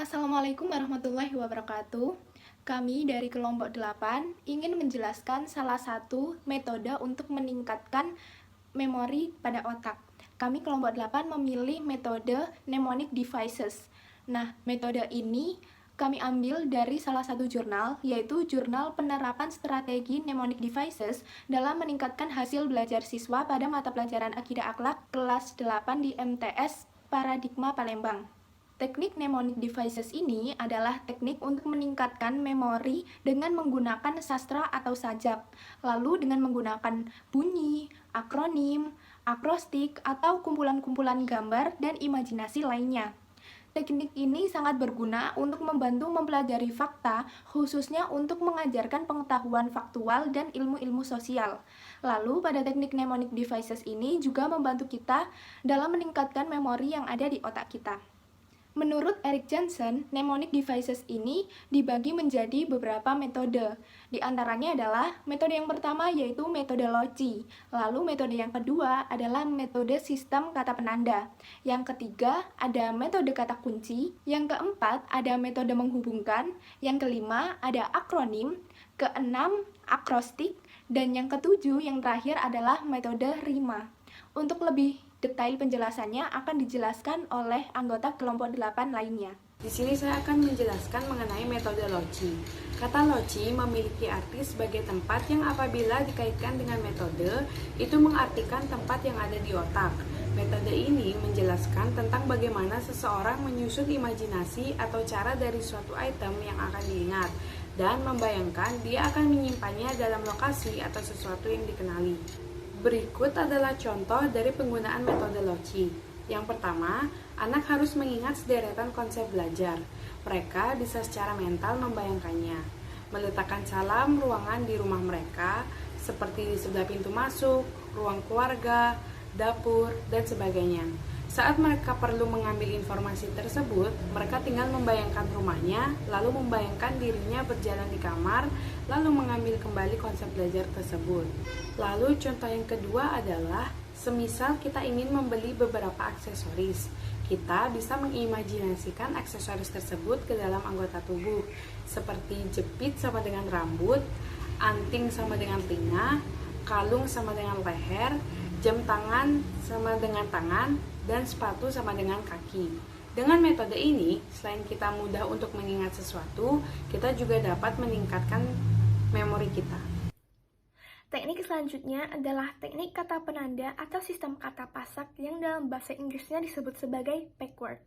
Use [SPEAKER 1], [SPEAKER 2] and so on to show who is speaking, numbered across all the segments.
[SPEAKER 1] Assalamualaikum warahmatullahi wabarakatuh. Kami dari kelompok 8 ingin menjelaskan salah satu metode untuk meningkatkan memori pada otak. Kami kelompok 8 memilih metode mnemonic devices. Nah, metode ini kami ambil dari salah satu jurnal, yaitu Jurnal Penerapan Strategi Mnemonic Devices dalam meningkatkan hasil belajar siswa pada mata pelajaran Akidah Akhlak kelas 8 di MTS Paradigma Palembang. Teknik mnemonic devices ini adalah teknik untuk meningkatkan memori dengan menggunakan sastra atau sajak, lalu dengan menggunakan bunyi, akronim, akrostik, atau kumpulan-kumpulan gambar dan imajinasi lainnya. Teknik ini sangat berguna untuk membantu mempelajari fakta, khususnya untuk mengajarkan pengetahuan faktual dan ilmu-ilmu sosial. Lalu, pada teknik mnemonic devices ini juga membantu kita dalam meningkatkan memori yang ada di otak kita. Menurut Eric Johnson, mnemonic devices ini dibagi menjadi beberapa metode. Di antaranya adalah metode yang pertama yaitu metode loci. Lalu metode yang kedua adalah metode sistem kata penanda. Yang ketiga ada metode kata kunci. Yang keempat ada metode menghubungkan. Yang kelima ada akronim. Keenam akrostik. Dan yang ketujuh yang terakhir adalah metode rima. Untuk lebih detail penjelasannya akan dijelaskan oleh anggota kelompok 8 lainnya.
[SPEAKER 2] Di sini saya akan menjelaskan mengenai metode loci. Kata loci memiliki arti sebagai tempat yang apabila dikaitkan dengan metode, itu mengartikan tempat yang ada di otak. Metode ini menjelaskan tentang bagaimana seseorang menyusun imajinasi atau cara dari suatu item yang akan diingat, dan membayangkan dia akan menyimpannya dalam lokasi atau sesuatu yang dikenali. Berikut adalah contoh dari penggunaan metode loci. Yang pertama, anak harus mengingat sederetan konsep belajar. Mereka bisa secara mental membayangkannya. Meletakkan salam ruangan di rumah mereka, seperti di sebelah pintu masuk, ruang keluarga, dapur, dan sebagainya. Saat mereka perlu mengambil informasi tersebut, mereka tinggal membayangkan rumahnya, lalu membayangkan dirinya berjalan di kamar, lalu mengambil kembali konsep belajar tersebut. Lalu contoh yang kedua adalah, semisal kita ingin membeli beberapa aksesoris, kita bisa mengimajinasikan aksesoris tersebut ke dalam anggota tubuh, seperti jepit sama dengan rambut, anting sama dengan telinga, kalung sama dengan leher, jam tangan sama dengan tangan, dan sepatu sama dengan kaki. Dengan metode ini, selain kita mudah untuk mengingat sesuatu, kita juga dapat meningkatkan memori kita.
[SPEAKER 3] Teknik selanjutnya adalah teknik kata penanda atau sistem kata pasak yang dalam bahasa Inggrisnya disebut sebagai backward.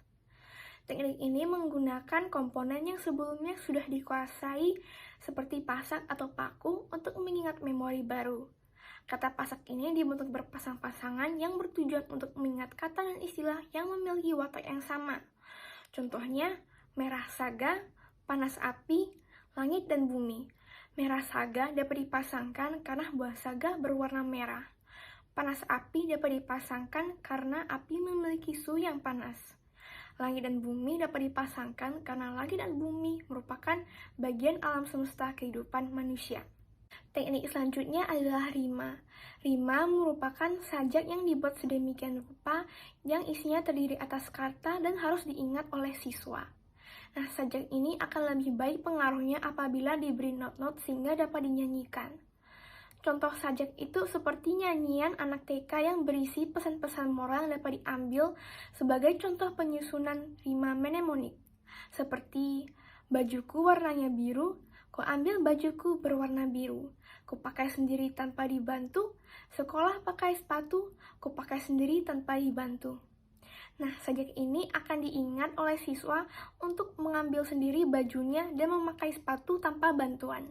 [SPEAKER 3] Teknik ini menggunakan komponen yang sebelumnya sudah dikuasai seperti pasak atau paku untuk mengingat memori baru. Kata pasak ini dibentuk berpasang-pasangan yang bertujuan untuk mengingat kata dan istilah yang memiliki watak yang sama. Contohnya, merah saga, panas api, langit dan bumi. Merah saga dapat dipasangkan karena buah saga berwarna merah. Panas api dapat dipasangkan karena api memiliki suhu yang panas. Langit dan bumi dapat dipasangkan karena langit dan bumi merupakan bagian alam semesta kehidupan manusia. Teknik selanjutnya adalah rima. Rima merupakan sajak yang dibuat sedemikian rupa yang isinya terdiri atas kata dan harus diingat oleh siswa. Nah, sajak ini akan lebih baik pengaruhnya apabila diberi not-not sehingga dapat dinyanyikan. Contoh sajak itu seperti nyanyian anak TK yang berisi pesan-pesan moral yang dapat diambil sebagai contoh penyusunan rima mnemonik. Seperti, bajuku warnanya biru, kau ambil bajuku berwarna biru. Kau pakai sendiri tanpa dibantu. Sekolah pakai sepatu, kau pakai sendiri tanpa dibantu. Nah, sajak ini akan diingat oleh siswa untuk mengambil sendiri bajunya dan memakai sepatu tanpa bantuan.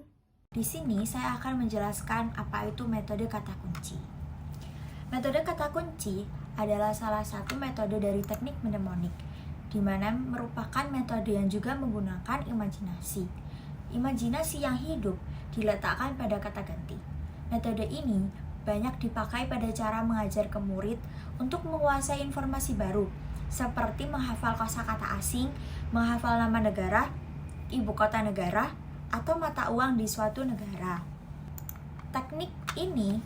[SPEAKER 4] Di sini saya akan menjelaskan apa itu metode kata kunci. Metode kata kunci adalah salah satu metode dari teknik mnemonik, di mana merupakan metode yang juga menggunakan imajinasi. Imajinasi yang hidup diletakkan pada kata ganti. Metode ini banyak dipakai pada cara mengajar ke murid untuk menguasai informasi baru, seperti menghafal kosakata asing, menghafal nama negara, ibu kota negara, atau mata uang di suatu negara. Teknik ini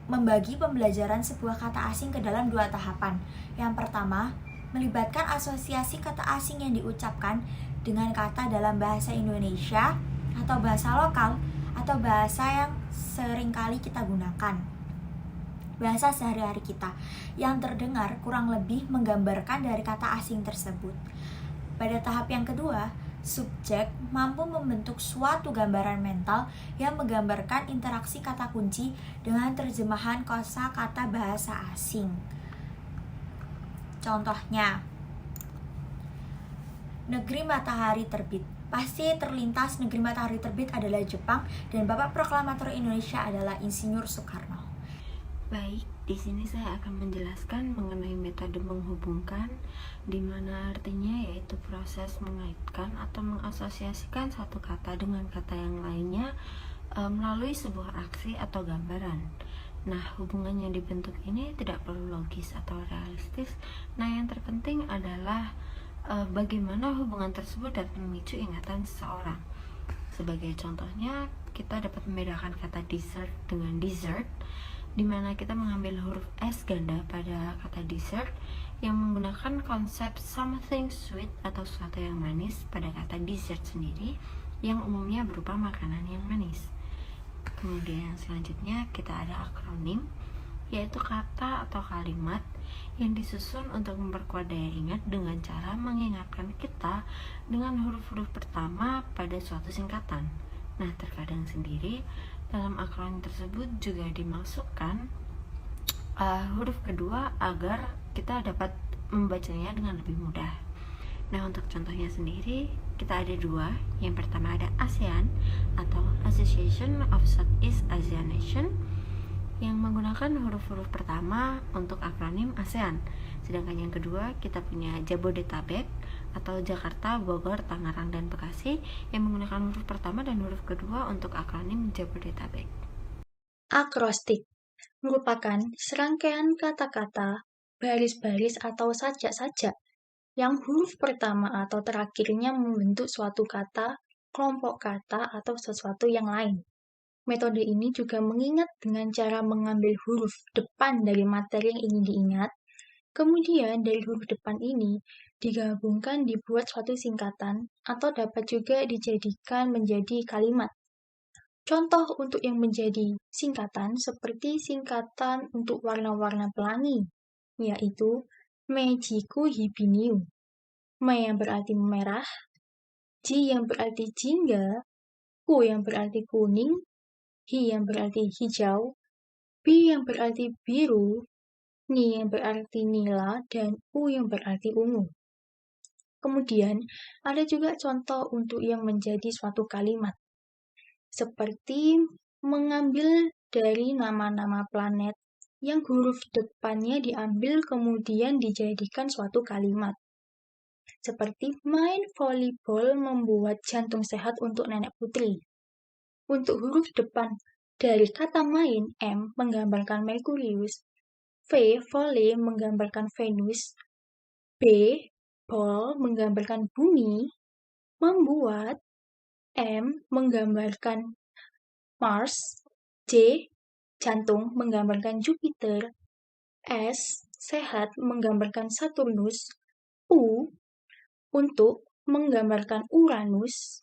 [SPEAKER 4] membagi pembelajaran sebuah kata asing ke dalam dua tahapan. Yang pertama, melibatkan asosiasi kata asing yang diucapkan dengan kata dalam bahasa Indonesia atau bahasa lokal atau bahasa yang seringkali kita gunakan, bahasa sehari-hari kita, yang terdengar kurang lebih menggambarkan dari kata asing tersebut. Pada tahap yang kedua, subjek mampu membentuk suatu gambaran mental yang menggambarkan interaksi kata kunci dengan terjemahan kosakata bahasa asing. Contohnya, negeri matahari terbit. Pasti terlintas negeri matahari terbit adalah Jepang dan Bapak Proklamator Indonesia adalah Insinyur Soekarno.
[SPEAKER 5] Baik, di sini saya akan menjelaskan mengenai metode menghubungkan, di mana artinya yaitu proses mengaitkan atau mengasosiasikan satu kata dengan kata yang lainnya melalui sebuah aksi atau gambaran. Nah, hubungan yang dibentuk ini tidak perlu logis atau realistis. Nah, yang terpenting adalah bagaimana hubungan tersebut dapat memicu ingatan seseorang. Sebagai contohnya, kita dapat membedakan kata dessert dengan dessert, di mana kita mengambil huruf S ganda pada kata dessert yang menggunakan konsep something sweet atau sesuatu yang manis pada kata dessert sendiri yang umumnya berupa makanan yang manis. Kemudian selanjutnya kita ada akronim, yaitu kata atau kalimat yang disusun untuk memperkuat daya ingat dengan cara mengingatkan kita dengan huruf-huruf pertama pada suatu singkatan. Nah, terkadang sendiri dalam akronim tersebut juga dimasukkan huruf kedua agar kita dapat membacanya dengan lebih mudah. Nah, untuk contohnya sendiri kita ada dua. Yang pertama ada ASEAN atau Association of Southeast Asian Nation yang menggunakan huruf-huruf pertama untuk akronim ASEAN. Sedangkan yang kedua kita punya Jabodetabek atau Jakarta, Bogor, Tangerang, dan Bekasi yang menggunakan huruf pertama dan huruf kedua untuk akronim Jabodetabek.
[SPEAKER 6] Akrostik merupakan serangkaian kata-kata, baris-baris atau sajak-sajak yang huruf pertama atau terakhirnya membentuk suatu kata, kelompok kata, atau sesuatu yang lain. Metode ini juga mengingat dengan cara mengambil huruf depan dari materi yang ingin diingat, kemudian dari huruf depan ini digabungkan dibuat suatu singkatan atau dapat juga dijadikan menjadi kalimat. Contoh untuk yang menjadi singkatan seperti singkatan untuk warna-warna pelangi, yaitu Meijiku Hibiniu. Me yang berarti merah, Ji yang berarti jingga, Ku yang berarti kuning, Hi yang berarti hijau, Bi yang berarti biru, Ni yang berarti nila, dan U yang berarti ungu. Kemudian, ada juga contoh untuk yang menjadi suatu kalimat, seperti mengambil dari nama-nama planet yang huruf depannya diambil kemudian dijadikan suatu kalimat. Seperti main volleyball membuat jantung sehat untuk nenek putri. Untuk huruf depan dari kata main, M menggambarkan Merkurius, V, volley menggambarkan Venus, B, ball menggambarkan bumi, membuat, M menggambarkan Mars, J, jantung menggambarkan Jupiter, S, sehat menggambarkan Saturnus, U, untuk menggambarkan Uranus,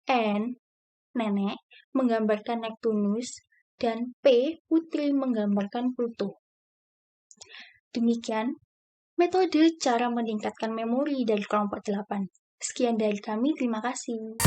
[SPEAKER 6] N, nenek menggambarkan Neptunus, dan P, putri menggambarkan Pluto. Demikian metode cara meningkatkan memori dari kelompok 8. Sekian dari kami, terima kasih.